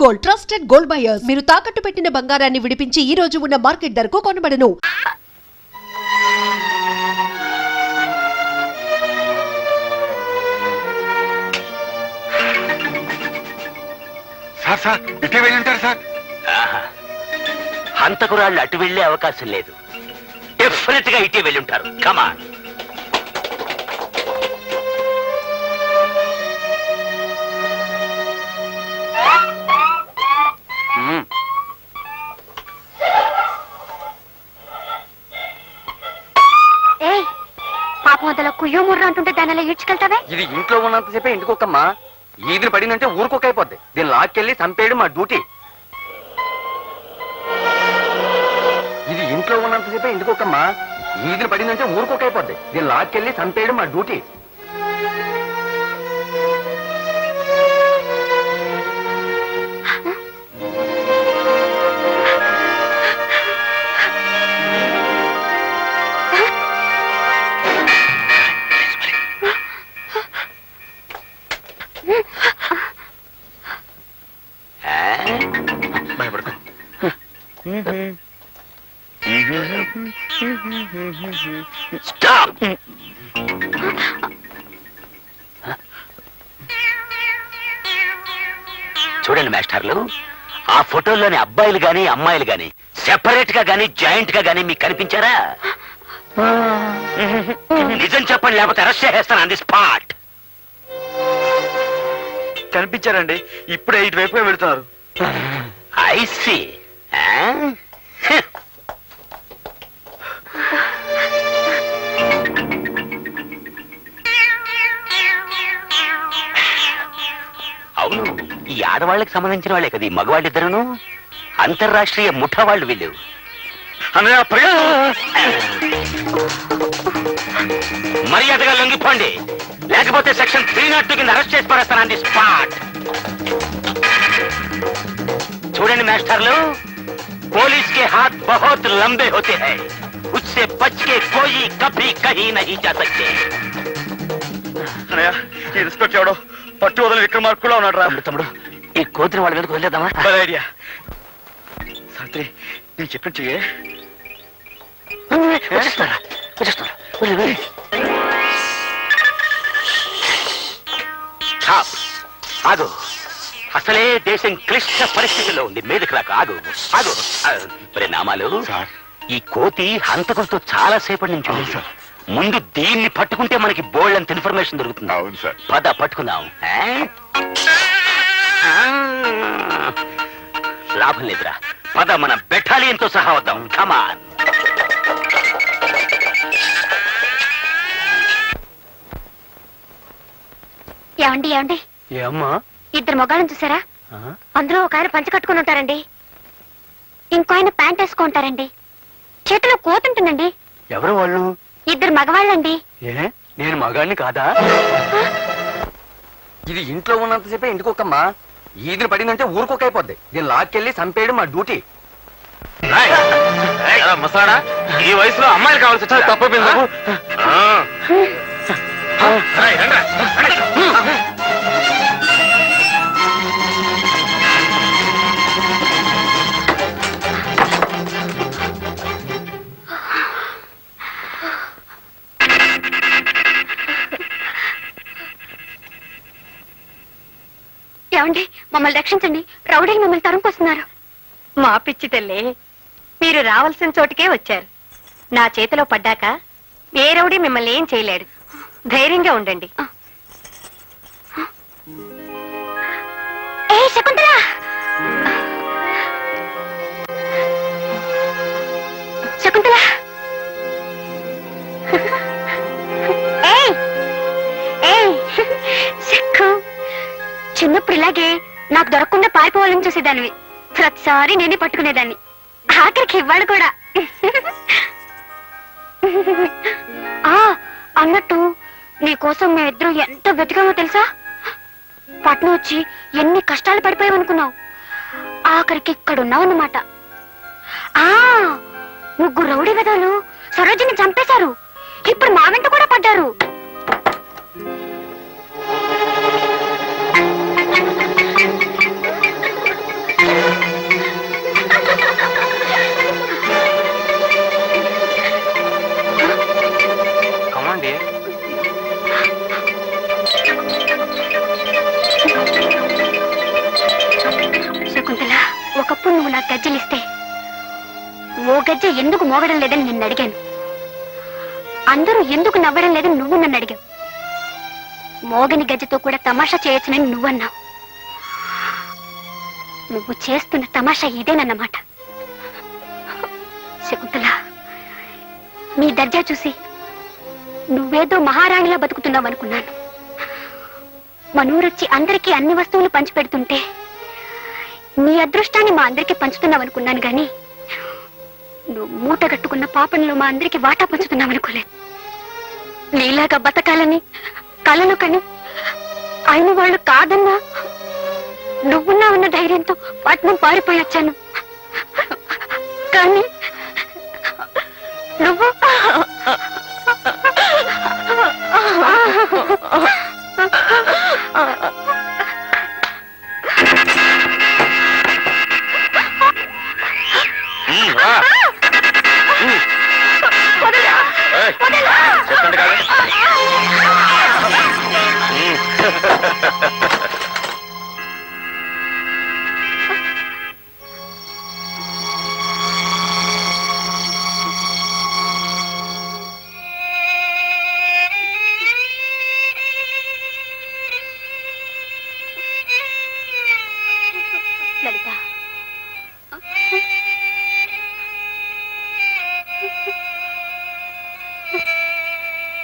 Gold, trusted gold buyers. మీరు తాకట్టు పెట్టిన బంగారాన్ని విడిపించి ఈ రోజు ఉన్న మార్కెట్ ధరకు కొనబడను. సార్ ఇటే వెళ్ళి ఉంటారు సార్. హంతకురాళ్ళు అటు వెళ్లే అవకాశం లేదు. డెఫినెట్ గా ఇటే వెళ్ళి ఉంటారు. కమాన్. పాపం అందులో కుయ్యో ముర్ర అంటుంటే దాని అలా ఈడ్చుకెళ్తావే. ఇది ఇంట్లో ఉన్నంతసేపే ఇంటికొక్కమ్మా. ఈదిని పడిందంటే ఊరుకోక అయిపోద్ది. దీన్ని లాక్కెళ్ళి చంపేయడం మా డ్యూటీ. ఇది ఇంట్లో ఉన్నంతసేపే ఇంటికొక్కమ్మా. ఈదిని పడిందంటే ఊరుకోక అయిపోద్ది. దీన్ని లాక్కెళ్ళి చంపేయడం మా డ్యూటీ. స్టాప్. చూడండి మాస్టర్లు, ఆ ఫోటోల్లోని అబ్బాయిలు గాని అమ్మాయిలు గాని సెపరేట్ గా గాని జాయింట్ గా గాని మీకు కనిపించారా? నిజం చెప్పండి, లేకపోతే అరెస్ట్ చేసేస్తాను ఆన్ ది స్పాట్. కనిపించారండి. ఇప్పుడే ఇటువైపుగా వెళుతున్నారు. I see. అవును, ఈ ఆడవాళ్ళకి సంబంధించిన వాళ్ళే కదా ఈ మగవాళ్ళిద్దరును. అంతర్రాష్ట్రీయ ముఠా వాళ్ళు వీళ్ళు. మర్యాదగా లొంగిపోండి, లేకపోతే సెక్షన్ 302 కింద అరెస్ట్ చేసి పడేస్తాను ఆన్ ది స్పాట్. చూడండి మాస్టర్లు, पुलिस के हाथ बहुत लंबे होते हैं, उससे बच के कोई कभी कहीं नहीं जा सकते. ఈ ఇన్స్పెక్టర్ ఎవడో పట్టు వదల విక్రమార్కులా ఉన్నాడు రా. తమ్ముడు, ఈ కోతిని వాళ్ళ మీదకి వదిలేద్దామా? ఐడియా. సావిత్రి, నేను చెప్పినట్టు చెయ్యే. వచ్చేస్తారా? ఆగు. అసలే దేశం క్లిష్ట పరిస్థితుల్లో ఉంది. మీదకి రాక ఆగు. నామాలు, ఈ కోతి హంతకులతో చాలా సేపటి నుంచి ఉంది. ముందు దీన్ని పట్టుకుంటే మనకి బోల్డ్ అంత ఇన్ఫర్మేషన్ దొరుకుతుంది. అవును సార్. పద పట్టుకుందాం. లాభం లేదురా, పద మన బెటాలియన్తో సహా వద్దాం. కమాన్. ఏమండి ఏమండి, ఏమ్మా? ఇద్దరు మొగాళ్ళని చూసారా? అందులో ఒక ఆయన పంచ కట్టుకుని ఉంటారండి, ఇంకో ఆయన ప్యాంట్ వేసుకుంటారండి, చేతిలో కోతుంటుందండి. ఎవరు వాళ్ళు? ఇద్దరు మగవాళ్ళండి. నేను మగాడిని కాదా? ఇది ఇంట్లో ఉన్నంతసేపే ఇంటికొక్కమ్మా. ఈదిని పడిందంటే ఊరుకోక అయిపోద్ది. దీన్ని లాక్కెళ్ళి చంపేయడం మా డ్యూటీ. మసాడా, ఈ వయసులో అమ్మాయిలు కావాల్సి వచ్చి తప్పపోయింది. ఏమండి, మమ్మల్ని రక్షించండి, రౌడీలు మమ్మల్ని తరుముకొస్తున్నారు. మా పిచ్చి తల్లి, మీరు రావాల్సిన చోటుకే వచ్చారు. నా చేతిలో పడ్డాక ఏ రౌడీ మిమ్మల్ని ఏం చేయలేడు. ధైర్యంగా ఉండండి. ఏ శకుంతల, శకుంతల, చిన్నప్పుడు ఇలాగే నాకు దొరకకుండా పారిపోవాలని చూసేదానివి. ప్రతిసారి నేనే పట్టుకునేదాన్ని, ఆఖరికి ఇవ్వాలి కూడా. అన్నట్టు నీకోసం మేమిద్దరం ఎంత వెతికామో తెలుసా? పట్నం వచ్చి ఎన్ని కష్టాలు పడిపోయామనుకున్నావు, ఆఖరికి ఇక్కడున్నావు అన్నమాట. ముగ్గురు రౌడీ వెధవలు సరోజిని చంపేశారు. ఇప్పుడు మా వెంట కూడా పడ్డారు. కమాండి. శకుంతల, ఒకప్పుడు నువ్వు నాకు గజ్జలిస్తే ఓ గజ్జ ఎందుకు మోగడం లేదని నిన్ను అడిగాను. అందరూ ఎందుకు నవ్వడం లేదని నువ్వు నన్ను అడిగావు. మోగని గజ్జతో కూడా తమాషా చేయొచ్చునని నువ్వన్నావు. నువ్వు చేస్తున్న తమాషా ఇదేనన్నమాట. శకుంతల, నీ దర్జా చూసి నువ్వేదో మహారాణిలా బతుకుతున్నావు అనుకున్నాను. మనూరొచ్చి అందరికీ అన్ని వస్తువులు పంచిపెడుతుంటే నీ అదృష్టాన్ని మా అందరికీ పంచుతున్నావు అనుకున్నాను గాని నువ్వు మూట కట్టుకున్న పాపంలో మా అందరికీ వాటా పంచుతున్నావు అనుకోలేదు. నీలాగా బతకాలని కలలు కని అయిన వాళ్ళు కాదన్నా నువ్వున్నా ఉన్న ధైర్యంతో పట్నం పారిపోయొచ్చాను. కానీ నువ్వు చెప్పండి కాదు. లలిత,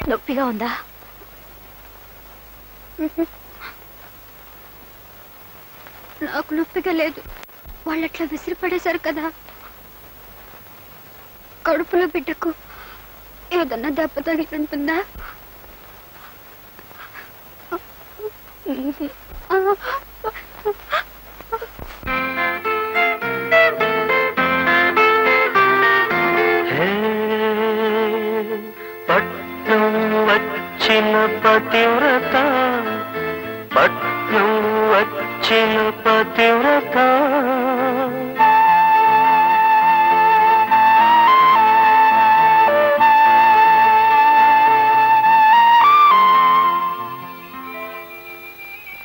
నొప్పిగా ఉందా? నాకు నొప్పిగా లేదు. వాళ్ళట్లా విసిరిపడేశారు కదా. కడుపులో బిడ్డకు ఏదన్నా దెబ్బ తగిలింటుందా? పట్నం వచ్చిన పతివ్రత, పట్నం వచ్చిన పతివ్రత.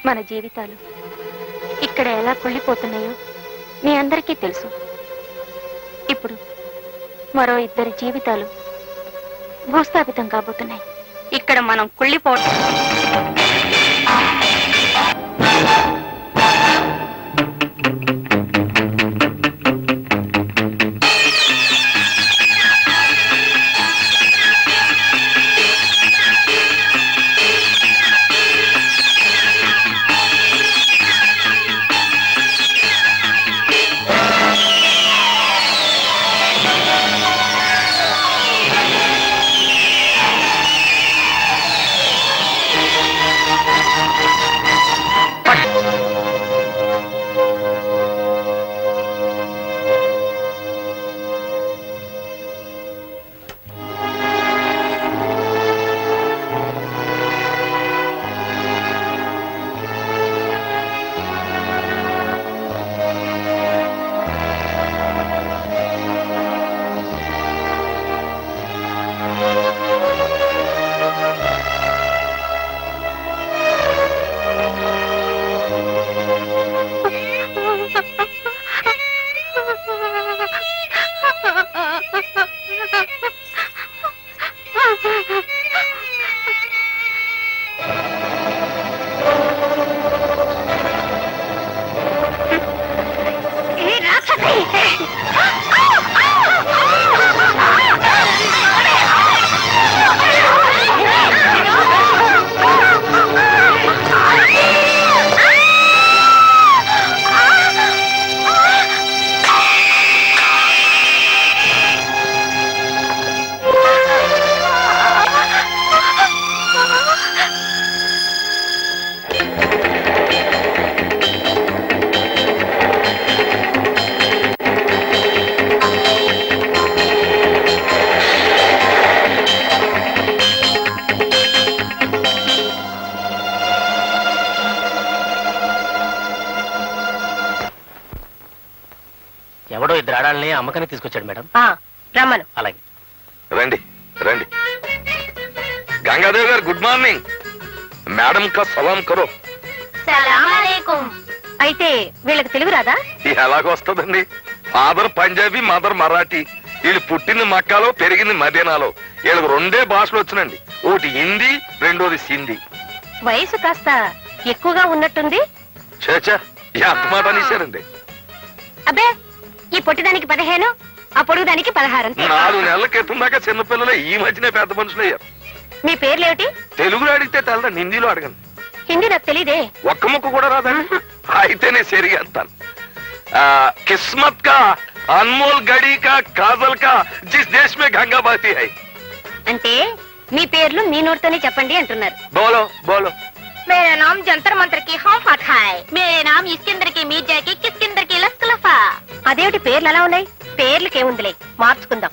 మన జీవితాలు ఇక్కడ ఎలా కుళ్ళిపోతున్నాయో మీ అందరికీ తెలుసు. ఇప్పుడు మరో 2 జీవితాలు భూస్థాపితం కాబోతున్నాయి. ఇక్కడ మనం కుళ్ళిపోవటం ఎవడో ఇద్దరు ఆడాలని అమ్మకాన్ని తీసుకొచ్చాడు మేడం. రమ్మను. అలాగే. రండి రండి. గంగాదేవి గారు గుడ్ మార్నింగ్. మేడం కా సలాం కరో. అయితే వీళ్ళకి తెలుగు రాదా? ఎలాగొస్తుందండి? Father Punjabi, mother Marathi. వీళ్ళు పుట్టింది మక్కాలో, పెరిగింది మదీనాలో. వీళ్ళకి 2 భాషలు వచ్చినండి. ఒకటి హిందీ, రెండోది సింధీ. వయసు కాస్త ఎక్కువగా ఉన్నట్టుంది. చేచా ఎంత మాట అనేశారండి. అబ్బే, ఈ పొట్టిదానికి 15, ఆ పొడుగుదానికి 16. 4 నెలల క్రితం దాకా చిన్నపిల్లలే, ఈ మధ్యనే పెద్ద మనుషులు అయ్యారు. మీ పేర్లేమిటి? తెలుగులో అడిగితే తెలదండి, హిందీలో అడగండి. హిందీ నాకు తెలీదే. ఒక్క ముక్క కూడా రాదండి. అయితే నేను సరిగేస్తాను. కిస్మత్ కా అన్మోల్ గడి కా కాజల్ కా జిస్ దేశ్ మే గంగా బహతీ హై. అంటే మీ పేర్లు మీ నోటితోనే చెప్పండి అంటున్నారు. బోలో బోలో. మేరా నామ్ జంతర్ మంతర్ కి హౌ ఫత్ హై. మేరే నామ్ ఇస్కిందర్ కి మీర్జా కి కిస్కిందర్ కి లస్కలఫా. అదేమిటి పేర్లు అలా ఉన్నాయి? పేర్లకేముందిలే, మార్చుకుందాం.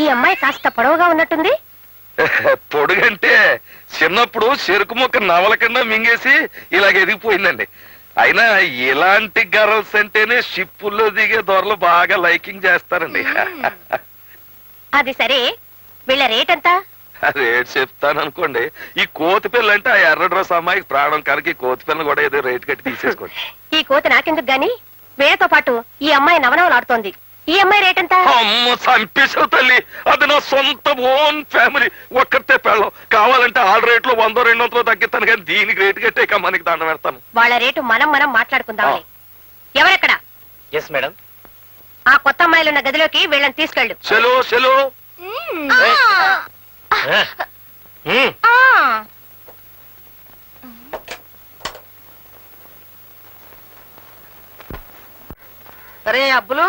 ఈ అమ్మాయి కాస్త పొడవుగా ఉన్నట్టుంది. పొడుగంటే చిన్నప్పుడు చెరుకు మొక్క నవల కింద మింగేసి ఇలాగ ఎదిగిపోయిందండి. అయినా ఇలాంటి గర్ల్స్ అంటేనే షిప్పుల్లో దిగే దొరలు బాగా లైకింగ్ చేస్తారండి. అది సరే, వీళ్ళ రేట్ ఎంత? రేట్ చెప్తాను అనుకోండి. ఈ కోతి పిల్ల అంటే ఆ ఎర్ర డ్రెస్ అమ్మాయికి ప్రాణం కనుక ఈ కోతి పిల్లని కూడా ఏదో రేట్ కట్టి తీసేసుకోండి. ఈ కోతి నాకెందుకు గాని, వీళ్ళతో పాటు ఈ అమ్మాయి నవనవలాడుతోంది. ఈ అమ్మాయి రేట్ ఎంత? అమ్మ చంపేసావు తల్లి. అది నా సొంత ఓన్ ఫ్యామిలీ, ఒక్కతే పెళ్ళం. కావాలంటే ఆల్ రేట్ లో 100-200 తగ్గిస్తాను, కానీ దీనికి రేటు కట్టే మనకి దండం పెడతాను. వాళ్ళ రేటు మనం మాట్లాడుకుందాం. ఎవరెక్కడ? Yes madam. ఆ కొత్త అమ్మాయిలు ఉన్న గదిలోకి వీళ్ళని తీసుకెళ్ళు. చలో చలో. అరే అబ్బులు,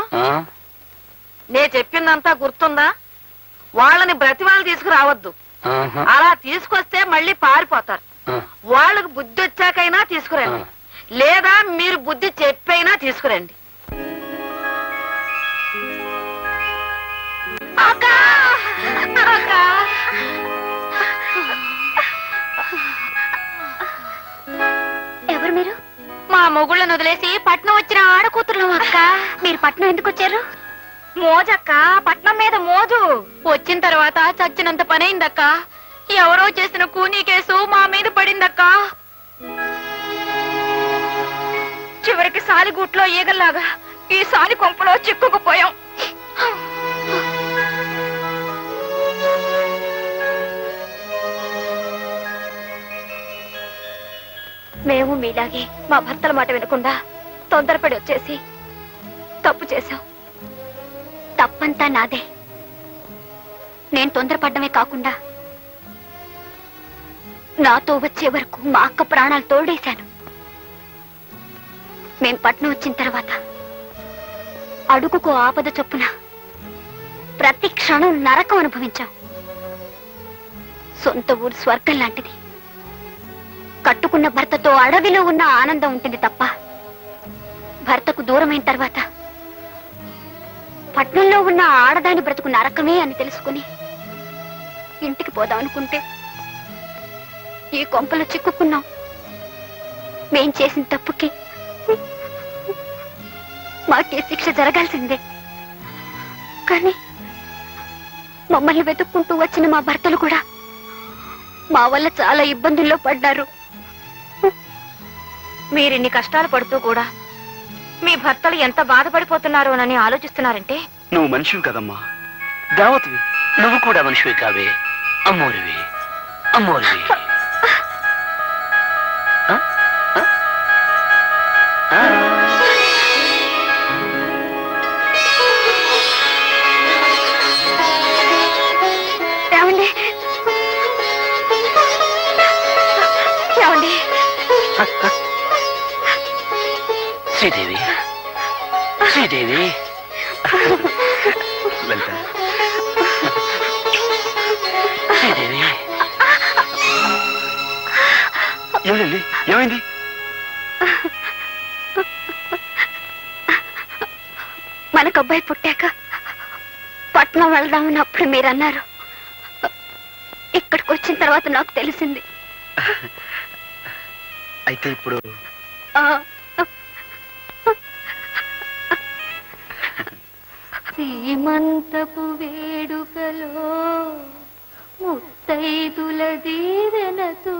నే చెప్పిందంతా గుర్తుందా? వాళ్ళని బ్రతిమాలు తీసుకురావద్దు. అలా తీసుకొస్తే మళ్ళీ పారిపోతారు. వాళ్ళకు బుద్ధి వచ్చాకైనా తీసుకురండి, లేదా మీరు బుద్ధి చెప్పైనా తీసుకురండి. ఎవరు మీరు? మా మొగుళ్ళను వదిలేసి పట్నం వచ్చిన ఆడకూతురు అక్క. మీరు పట్నం ఎందుకు వచ్చారు? మోజక్క, పట్నం మీద మోజు. వచ్చిన తర్వాత చచ్చినంత పనైందక్క. ఎవరో చేసిన కూనీ కేసు మా మీద పడిందక్క. చివరికి సాలిగూట్లో ఈగల్లాగా ఈ సాలి కొంపలో చిక్కుకుపోయాం. మేము మీలాగే మా భర్తల మాట వినకుండా తొందరపడి వచ్చేసి తప్పు చేశాం. తప్పంతా నాదే. నేను తొందరపడ్డమే కాకుండా నాతో వచ్చే వరకు మా అక్క ప్రాణాలు తోడేశాను. మేం పట్నం వచ్చిన తర్వాత అడుగుకో ఆపద చొప్పున ప్రతి క్షణం నరకం అనుభవించాం. సొంత ఊరు స్వర్గం లాంటిది. కట్టుకున్న భర్తతో అడవిలో ఉన్న ఆనందం ఉంటుంది తప్ప, భర్తకు దూరమైన తర్వాత పట్నంలో ఉన్న ఆడదాని బ్రతుకు నరకమే అని తెలుసుకుని ఇంటికి పోదాం అనుకుంటే ఈ కొంపలో చిక్కుకున్నాం. మేం చేసిన తప్పుకి మాకే శిక్ష జరగాల్సిందే. కానీ మమ్మల్ని వెతుక్కుంటూ వచ్చిన మా భర్తలు కూడా మా వల్ల చాలా ఇబ్బందుల్లో పడ్డారు. మీరిన్ని కష్టాలు పడుతూ కూడా మీ భర్తలు ఎంత బాధపడిపోతున్నారోనని ఆలోచిస్తున్నారంటే నువ్వు మనిషివి కదమ్మా, దేవతవి. నువ్వు కూడా మనిషివి కావే, అమ్మోరివి అమ్మోరివి. ఏమండి ఏమండి శ్రీదేవి శ్రీదేవి లలిత శ్రీదేవి. ఏమైంది ఏమైంది? మనకు అబ్బాయి పుట్టాక పట్నం వెళ్దామని అప్పుడు మీరు అన్నారు. ఇక్కడికి వచ్చిన తర్వాత నాకు తెలిసింది. అయితే ఇప్పుడు ఆ, శ్రీమంతపు వేడుకలో ముత్తైదుల దీవెనతో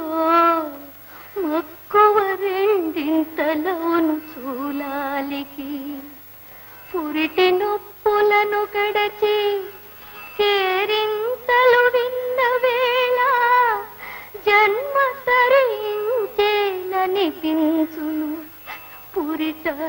మక్కువ రెండింతలోను చూలాలికి పురిటి నొప్పులను గడచి కేరింతలు విన్న వేళ జన్మ తరించేననిపించును పురిటాలికి.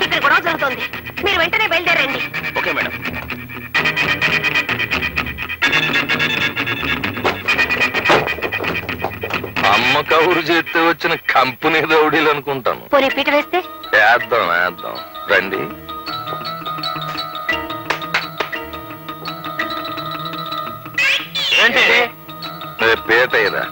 ఇక్కడ గొడవ జరుగుతోంది, మీరు వెంటనే బయలుదేరండి. Okay madam. అమ్మ కబురు చేస్తే వచ్చిన కంపెనీ రౌడీలు అనుకుంటాను. పోనీ పీట వేస్తే వేద్దాం వేద్దాం రండి. ఏంటి పేటయ్యరా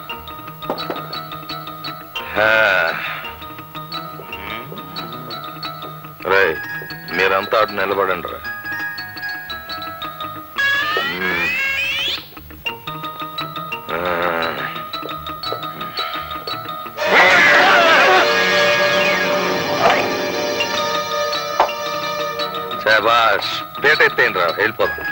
రే, మీరంతా అటు నిలబడండి రా. శభాష్, పేట ఎత్తేయండి రా, వెళ్ళిపోతాం.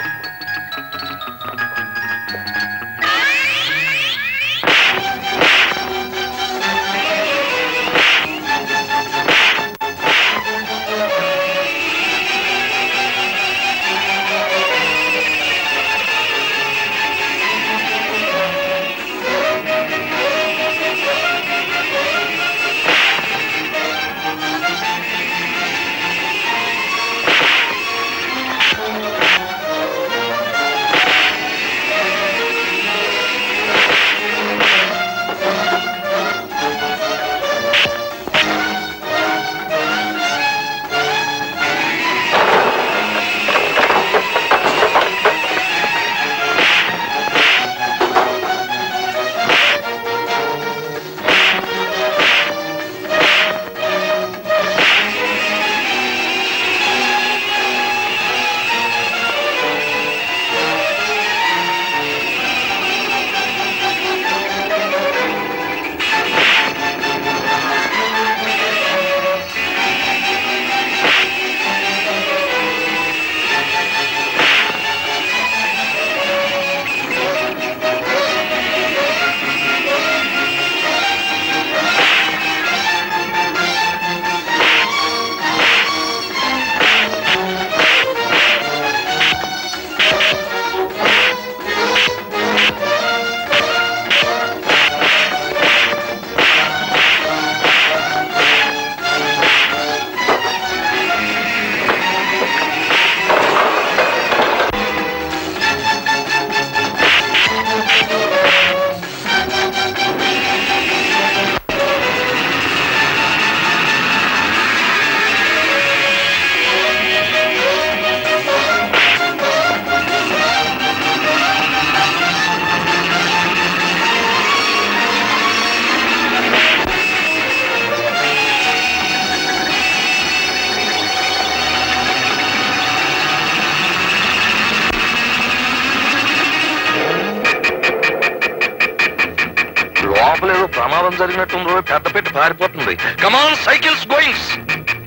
జరిగినట్టుందో పెద్ద పెట్టి పారిపోతుంది. కమాన్ సైకిల్స్ గోయింగ్స్,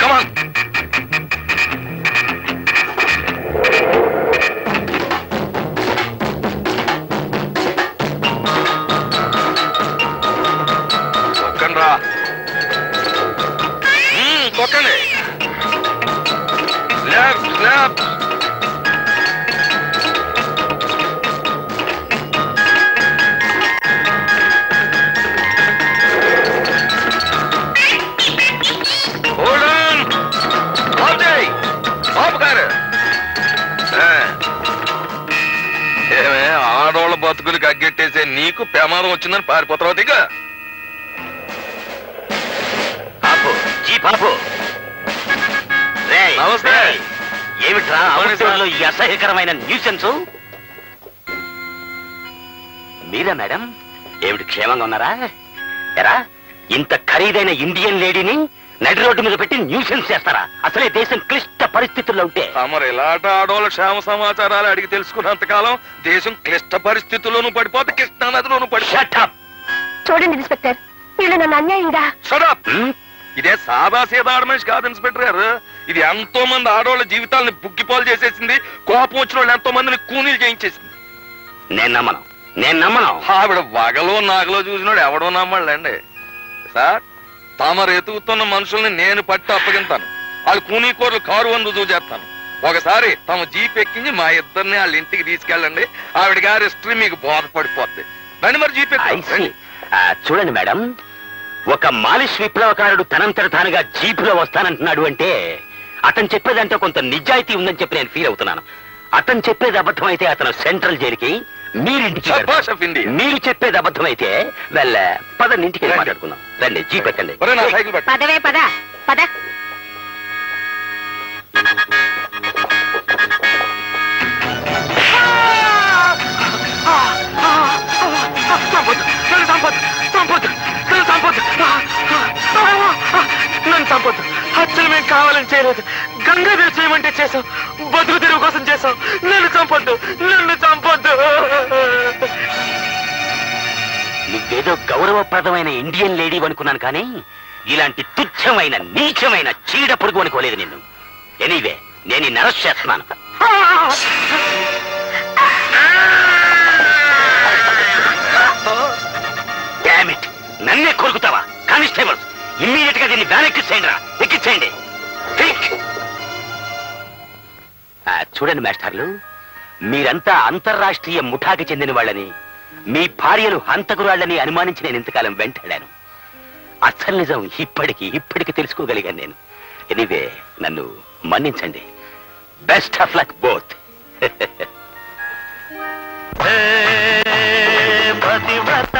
కమాన్. తొక్కండి రా, తొక్కండి. Left left. Hold on. ఆపుతాయి, ఆపుకారు. ఏమే ఆడోళ్ళ బతుకులకి అగ్గెట్టేసే నీకు ప్రమాదం వచ్చిందని పారిపోతావు దిగ. బాబు నమస్తే. ఏమిట్రా అవసరాలు ఈ అసహ్యకరమైన న్యూసెన్స్? మీరా మేడం? ఏమిటి క్షేమంగా ఉన్నారా? ఎరా ఇంత ఖరీదైన ఇండియన్ లేడీని నడి రోడ్డు మీద పెట్టి న్యూసెన్స్ చేస్తారా? అసలే దేశం క్లిష్ట పరిస్థితుల్లో ఉంటే తమరు ఇలాంటి ఆడోళ్ళ క్షేమ సమాచారాలు అడిగి తెలుసుకున్నంతకాలం దేశం క్లిష్ట పరిస్థితుల్లోనూ పడిపోతే కృష్ణా నదిలోనూ పడిపోతే. చూడండి ఇన్స్పెక్టర్, వీళ్ళు నన్ను అన్యాయంగా. ఇదే సాదా సీదా ఆడ మనిషి కాదు ఇన్స్పెక్టర్ గారు. ఇది ఎంతో మంది ఆడవాళ్ళ జీవితాలని బుగ్గిపాలు చేసేసింది. కోపం వచ్చిన వాళ్ళు ఎంతో మందిని కూనీలు చేయించేసింది. నేను నమ్మను. ఆవిడ వగలో నాగలో చూసినాడు ఎవడో నమ్మళ్ళండి సార్. తమరు ఎతుకుతున్న మనుషుల్ని నేను పట్టి అప్పగింతాను. వాళ్ళు కూనీ కూరలు కారు వందు చూచేస్తాను. ఒకసారి తమ జీప్ ఎక్కించి మా ఇద్దరిని వాళ్ళ ఇంటికి తీసుకెళ్ళండి. ఆవిడ గారి హిస్టరీ మీకు బోధపడిపోద్ది. రండి మరి జీప్ ఎక్కి. చూడండి మేడం, ఒక మాలిష్ విప్లవకారుడు తనంతట తానుగా జీపులో వస్తానంటున్నాడు అంటే అతను చెప్పేదంటే కొంత నిజాయితీ ఉందని చెప్పి నేను ఫీల్ అవుతున్నాను. అతను చెప్పేది అబద్ధం అయితే అతను సెంట్రల్ జైలుకి, మీరింటికి. మీరు చెప్పేది అబద్ధం అయితే వెళ్ళ పదండి, ఇంటికి మాట్లాడుకుందాం. రండి, జీప్ ఎక్కండి. పదవే పద పద. నన్ను చంపొద్దు. హత్యలు మేము కావాలని చేయలేదు. గంగాధర్ చేయమంటే చేసాం. బతుకు తెరువు కోసం చేసాం. నన్ను చంపొద్దు, నన్ను చంపొద్దు. నువ్వేదో గౌరవప్రదమైన ఇండియన్ లేడీ అనుకున్నాను, కానీ ఇలాంటి తుచ్చమైన నీచమైన చీడ పొరుగు అనుకోలేదు నిన్ను. ఎనీవే, నేను ఈ అరెస్ట్ చేస్తున్నాను. నన్నే కొరుకుతావా? కానిస్టేబుల్స్, ఇమ్మీడియట్ గా దీన్ని వ్యాన్ ఎక్కించేయండి రా, ఎక్కించేయండి. చూడండి మాస్టర్లు, మీరంతా అంతర్రాష్ట్రీయ ముఠాకి చెందిన వాళ్ళని, మీ భార్యలు హంతకురాళ్ళని అనుమానించి నేను ఇంతకాలం వెంటాడాను. అసలు నిజం ఇప్పటికి తెలుసుకోగలిగాను నేను. ఎనీవే, నన్ను మన్నించండి. Best of luck both. పతివ్రత